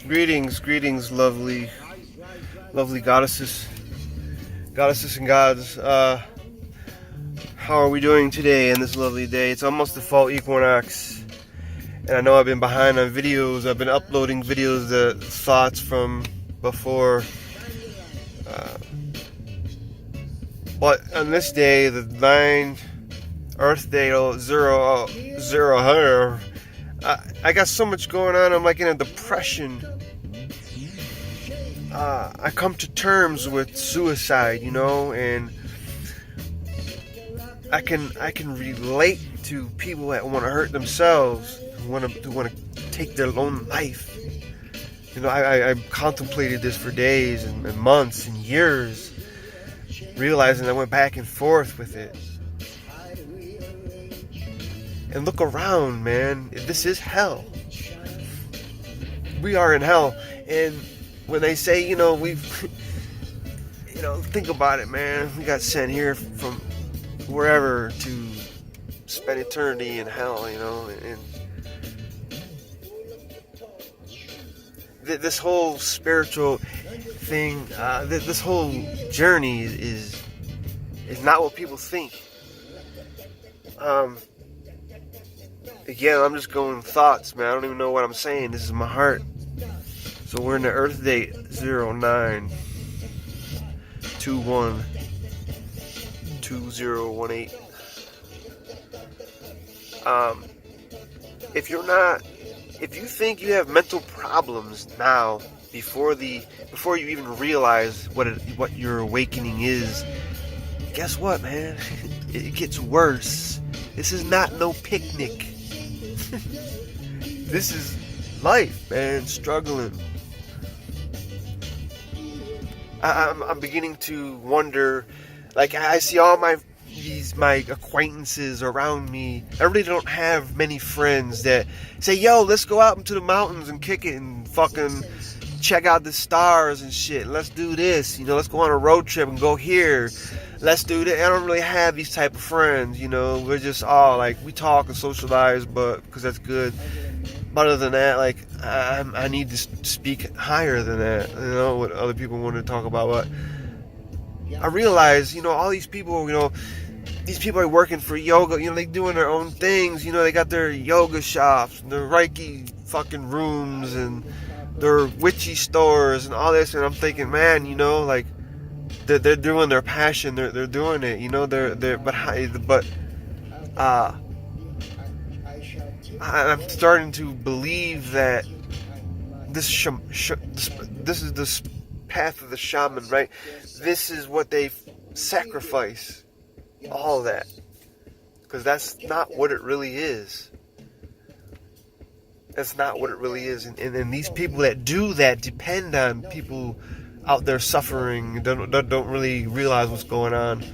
Greetings, lovely goddesses and gods. How are we doing today in this lovely day? It's almost the fall equinox, and I know I've been behind on videos. I've been uploading videos, the thoughts from before. But on this day, the 9 Earth Day 00, I got so much going on. I'm like in a depression. I come to terms with suicide, and I can relate to people that want to hurt themselves, who want to take their own life. I contemplated this for days and months and years, realizing I went back and forth with it. And look around, man. This is hell. We are in hell. And when they say, think about it, man. We got sent here from wherever to spend eternity in hell, and this whole spiritual thing, this whole journey is not what people think. Again, I'm just going thoughts, man. I don't even know what I'm saying. This is my heart. So we're in the Earth date 09/21/2018. If you think you have mental problems now, before you even realize what your awakening is, guess what, man? It gets worse. This is not no picnic. This is life, man. Struggling. I'm beginning to wonder. Like, I see all my acquaintances around me. I really don't have many friends that say, "Yo, let's go out into the mountains and kick it and fucking check out the stars and shit. Let's do this. Let's go on a road trip and go here. Let's do that." I don't really have these type of friends. We're just all like, we talk and socialize, but because that's good. But other than that, like, I need to speak higher than that. What other people want to talk about. But I realize, all these people, these people are working for yoga. They doing their own things. They got their yoga shops, their Reiki fucking rooms, and their witchy stores and all this. And I'm thinking, man, like, they're doing their passion. They're doing it. I'm starting to believe that this is the path of the shaman, right? This is what they sacrifice, all that, because that's not what it really is. That's not what it really is, and these people that do that depend on people out there suffering, don't really realize what's going on,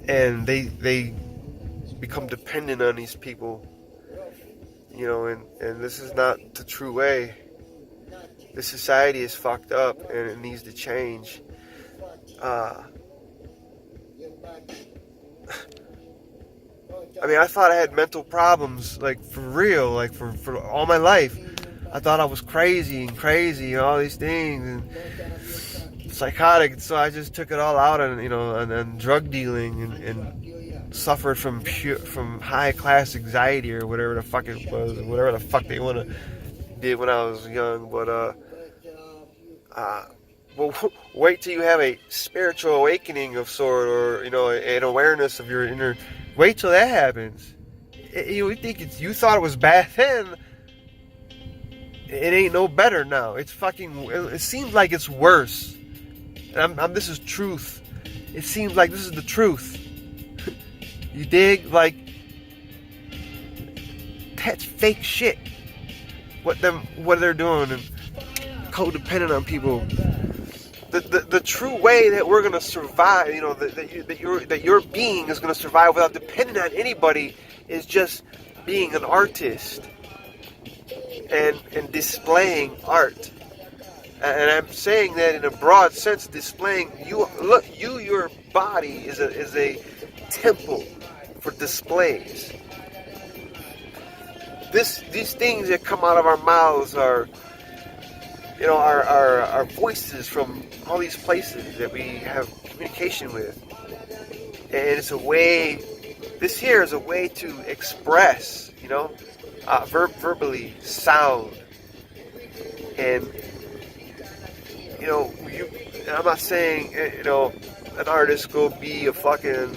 and they become dependent on these people. And this is not the true way. This society is fucked up, and it needs to change. I thought I had mental problems, like, for real, like, for all my life. I thought I was crazy, and all these things, and psychotic. So I just took it all out on drug dealing, and suffered from high class anxiety, or whatever the fuck it was, whatever the fuck they did when I was young. But wait till you have a spiritual awakening of sort, or an awareness of your inner. Wait till that happens. You thought it was bad then. It ain't no better now. It seems like it's worse. And this is truth. It seems like this is the truth. You dig? Like, that's fake shit. What they're doing, and codependent on people. The true way that we're gonna survive, that your being is gonna survive without depending on anybody, is just being an artist and displaying art. And I'm saying that in a broad sense, displaying your body is a temple for displays. These things that come out of our mouths are our voices from all these places that we have communication with. And it's a way, this here is a way to express, verbally, sound. And, and I'm not saying, an artist go be a fucking,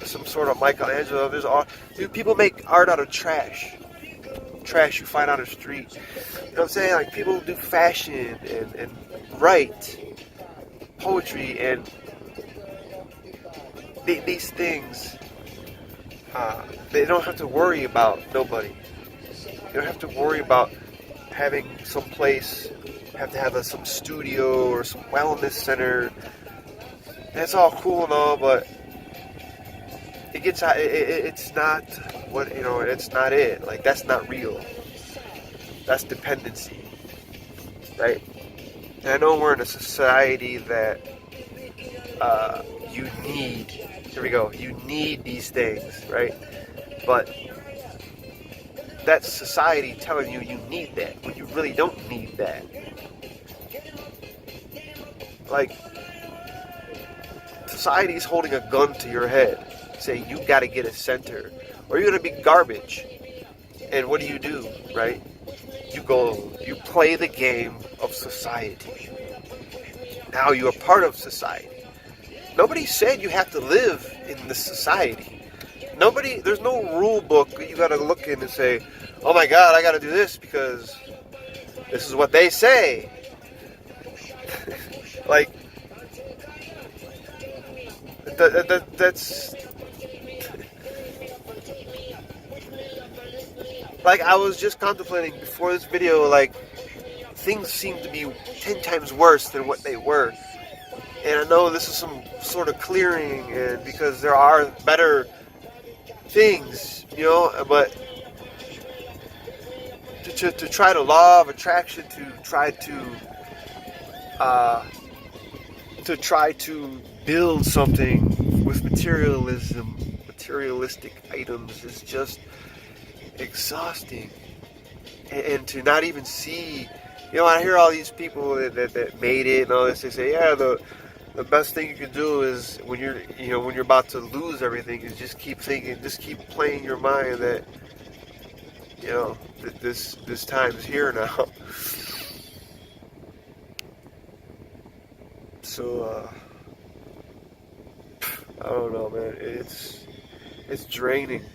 some sort of Michelangelo. People make art out of trash you find on the street. You know what I'm saying? Like, people do fashion and write poetry, and these things, they don't have to worry about nobody. You don't have to worry about having some place, have to have some studio or some wellness center. That's all cool and all, but it's not what, it's not it. Like, that's not real. That's dependency, right? And I know we're in a society that you need these things, right? But that's society telling you need that when you really don't need that. Like, society's holding a gun to your head, saying you gotta get a center, or you're gonna be garbage. And what do, right? You play the game of society. Now you're a part of society. Nobody said you have to live in this society. There's no rule book that you gotta look in and say, oh my God, I gotta do this because this is what they say. Like, that's like, I was just contemplating before this video, like, things seem to be 10 times worse than what they were. And I know this is some sort of clearing, and because there are better things, but to try to law of attraction, to try to build something with materialistic items is just exhausting. And to not even see, I hear all these people that made it and all this, they say, yeah, the best thing you can do is when you're about to lose everything, is just keep thinking, just keep playing your mind that, that this time is here now. So, I don't know, man. It's draining.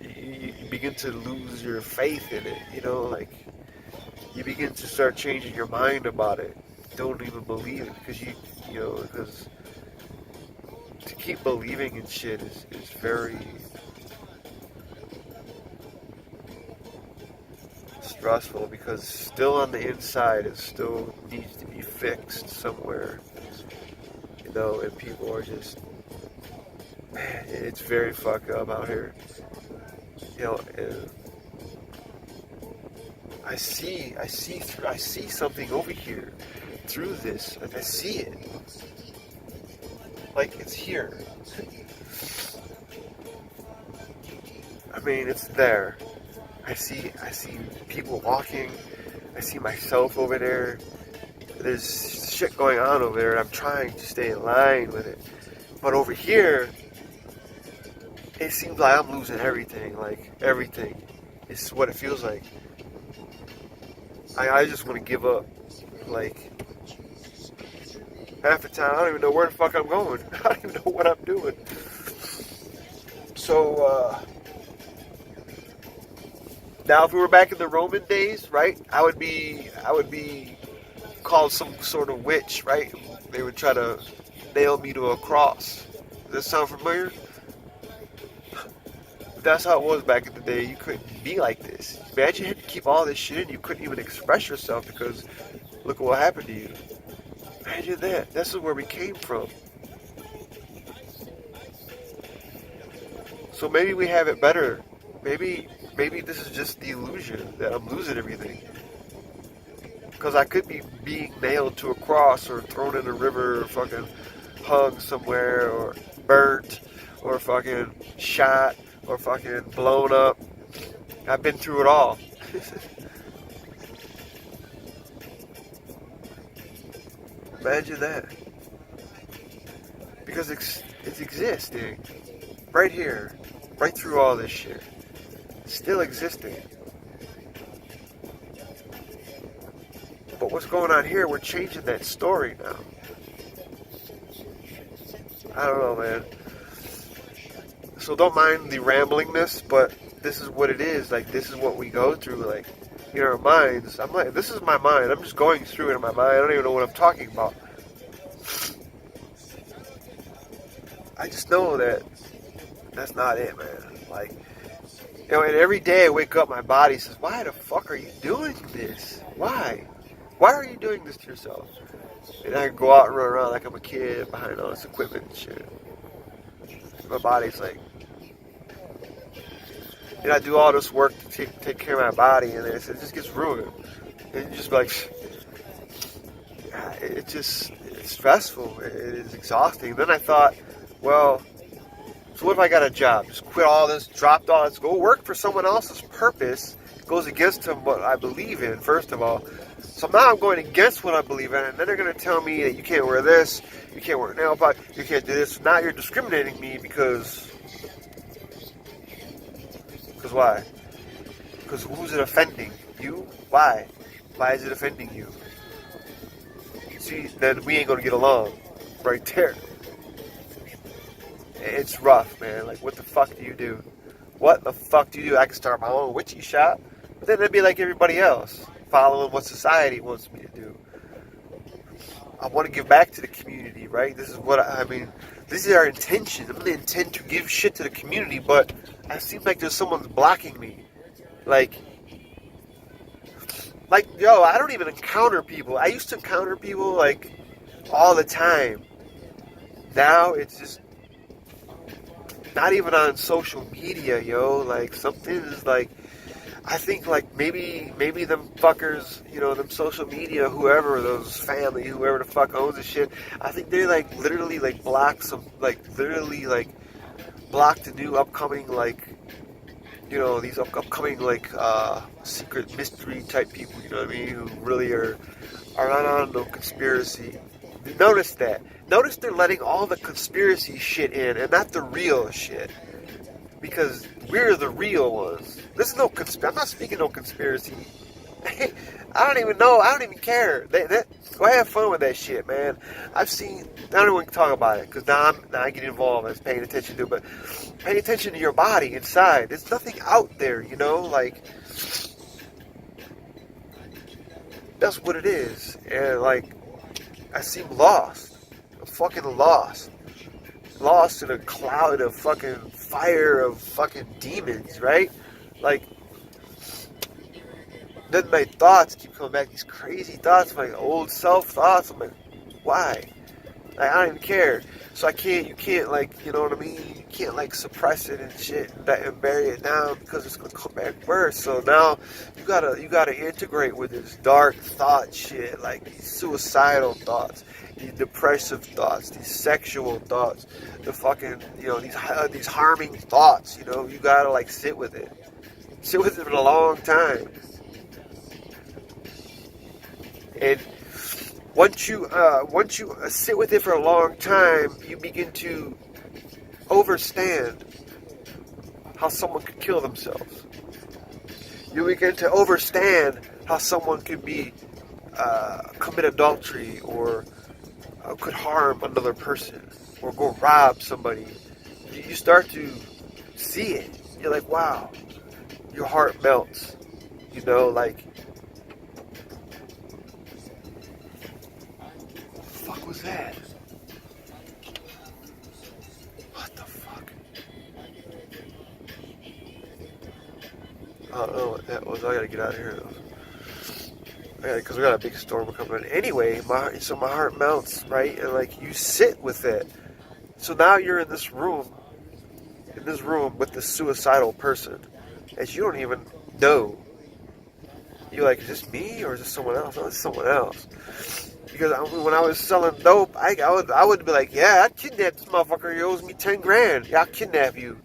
You begin to lose your faith in it, like, you begin to start changing your mind about it. Don't even believe it, because to keep believing in shit is very stressful, because still on the inside it still needs to be fixed somewhere, and people are just, man, it's very fucked up out here. And I see something over here through this. Like, I see it. Like, it's here. I mean, it's there. I see people walking. I see myself over there. There's shit going on over there, and I'm trying to stay in line with it. But over here, it seems like I'm losing everything. Like, everything. It's what it feels like. I just want to give up. Like, half the time, I don't even know where the fuck I'm going. I don't even know what I'm doing. So, now if we were back in the Roman days, right, I would be called some sort of witch, right? They would try to nail me to a cross. Does that sound familiar? That's how it was back in the day. You couldn't be like this. Imagine you had to keep all this shit in. You couldn't even express yourself because look at what happened to you. Imagine that. This is where we came from. So maybe we have it better. Maybe this is just the illusion that I'm losing everything. Because I could be being nailed to a cross or thrown in a river or fucking hung somewhere or burnt or fucking shot or fucking blown up I've been through it all. Imagine that. Because it's existing. Right here. Right through all this shit. Still existing. But what's going on here, we're changing that story now. I don't know, man. So don't mind the ramblingness, but this is what it is. Like, this is what we go through, like, in our minds. I'm like, this is my mind. I'm just going through it in my mind. I don't even know what I'm talking about. I just know that that's not it, man. Like, you know, and every day I wake up, my body says, why the fuck are you doing this? Why? Why are you doing this to yourself? And I can go out and run around like I'm a kid behind all this equipment and shit. My body's like, and I do all this work to take care of my body, and it just gets ruined. And you just be like, it's stressful. It is exhausting. Then I thought, well, so what if I got a job? Just quit all this, drop all this, go work for someone else's purpose. It goes against what I believe in, first of all. So now I'm going against what I believe in, and then they're going to tell me that you can't wear this, you can't wear a nail polish, you can't do this. So now you're discriminating me because why? Because who's it offending? You? Why? Why is it offending you? See, then we ain't going to get along. Right there. It's rough, man. Like, what the fuck do you do? What the fuck do you do? I can start my own witchy shop, but then it'd be like everybody else, following what society wants me to do. I want to give back to the community, right? This is what I mean. This is our intention. I'm going to intend to give shit to the community, but it seems like there's someone blocking me. Like, yo, I don't even encounter people. I used to encounter people, like, all the time. Now, it's just not even on social media, yo. Like, something is, like, I think, like, maybe them fuckers, you know, them social media, whoever, those family, whoever the fuck owns this shit, I think they, like, literally, like, block the new upcoming, like, you know, these upcoming, like, secret mystery type people, you know what I mean, who really are not on no conspiracy. Notice that. Notice they're letting all the conspiracy shit in and not the real shit. Because we're the real ones. This is no conspiracy. I'm not speaking no conspiracy. I don't even know. I don't even care. Go have fun with that shit, man. I don't even talk about it, because now I get involved and paying attention to it. But pay attention to your body inside. There's nothing out there, you know? Like, that's what it is. And, like, I seem lost. I'm fucking lost. Lost in a cloud of fucking fire of fucking demons, right? Like, then my thoughts keep coming back, these crazy thoughts, my old self thoughts. I'm like, why? Like, I don't even care. So you can't, like, you know what I mean? You can't, like, suppress it and shit and bury it down, because it's gonna come back worse. So now you gotta integrate with this dark thought shit, like these suicidal thoughts, these depressive thoughts, these sexual thoughts, the fucking, you know, these harming thoughts. You know, you gotta, like, sit with it for a long time. And once you sit with it for a long time, you begin to overstand how someone could kill themselves. You begin to overstand how someone could be commit adultery, or could harm another person, or go rob somebody. You start to see it. You're like, wow. Your heart melts. You know, like, what was that? What the fuck? I don't know what that was. I gotta get out of here though. Because we got a big storm coming in. Anyway, so my heart melts, right? And, like, you sit with it. So now you're in this room with this suicidal person that you don't even know. You're like, is this me or is this someone else? No, it's someone else. Because when I was selling dope, I would be like, yeah, I kidnapped this motherfucker. He owes me 10 grand. Yeah, I'll kidnap you.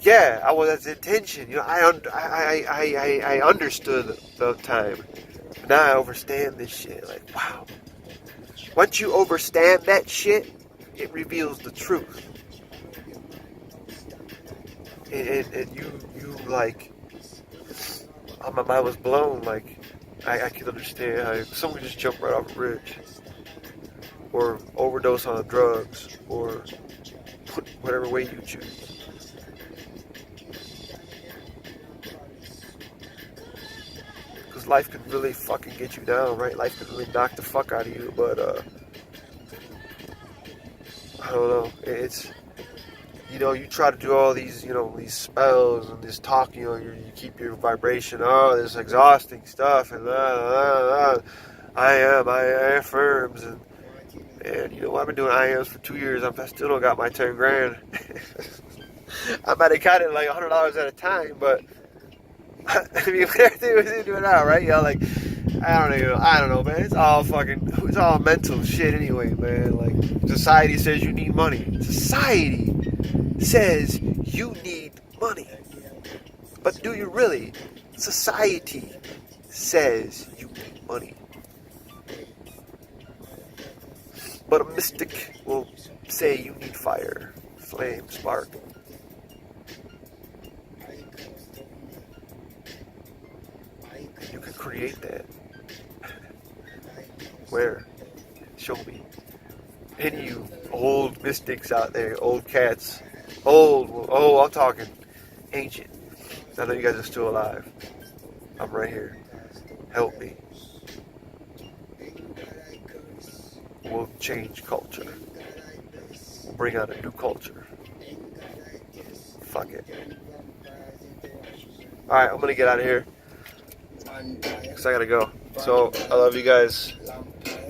yeah, I was at intention. You know, I understood the time. Now I overstand this shit. Like, wow. Once you overstand that shit, it reveals the truth. And you like, oh, my mind was blown. Like, I can understand how someone could just jump right off a bridge, or overdose on drugs, or put whatever way you choose. Because life can really fucking get you down, right? Life can really knock the fuck out of you, but I don't know. It's, you know, you try to do all these, you know, these spells and this talk, you know, you keep your vibration, oh, this exhausting stuff, and I affirms, and you know, I've been doing I ams for 2 years, I still don't got my 10 grand. I might have got it like $100 at a time, but I mean, everything was into it out, right? You know, like, I don't know, man. It's all mental shit anyway, man. Like, society says you need money. Society says you need money. But do you really? Society says you need money. But a mystic will say you need fire, flame, spark. You can create that. Where? Show me. Any you old mystics out there, old cats, I'm talking ancient. I know you guys are still alive. I'm right here. Help me. We'll change culture. We'll bring out a new culture. Fuck it. Alright, I'm gonna get out of here, because I gotta go. So, I love you guys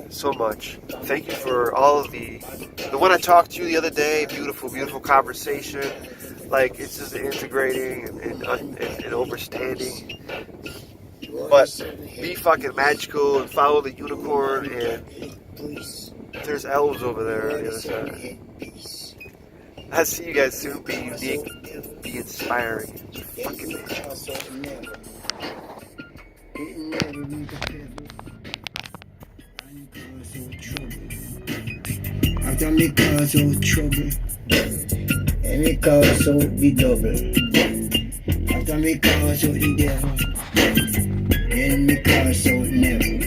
so much. Thank you for all of the one I talked to you the other day. Beautiful, beautiful conversation. Like, it's just integrating and overstanding. But be fucking magical and follow the unicorn, and there's elves over there on the other side. I'll see you guys soon. Be unique, be inspiring. Fucking man. After me cause out trouble, and me cause out the double. After me cause out the devil, and me cause out never.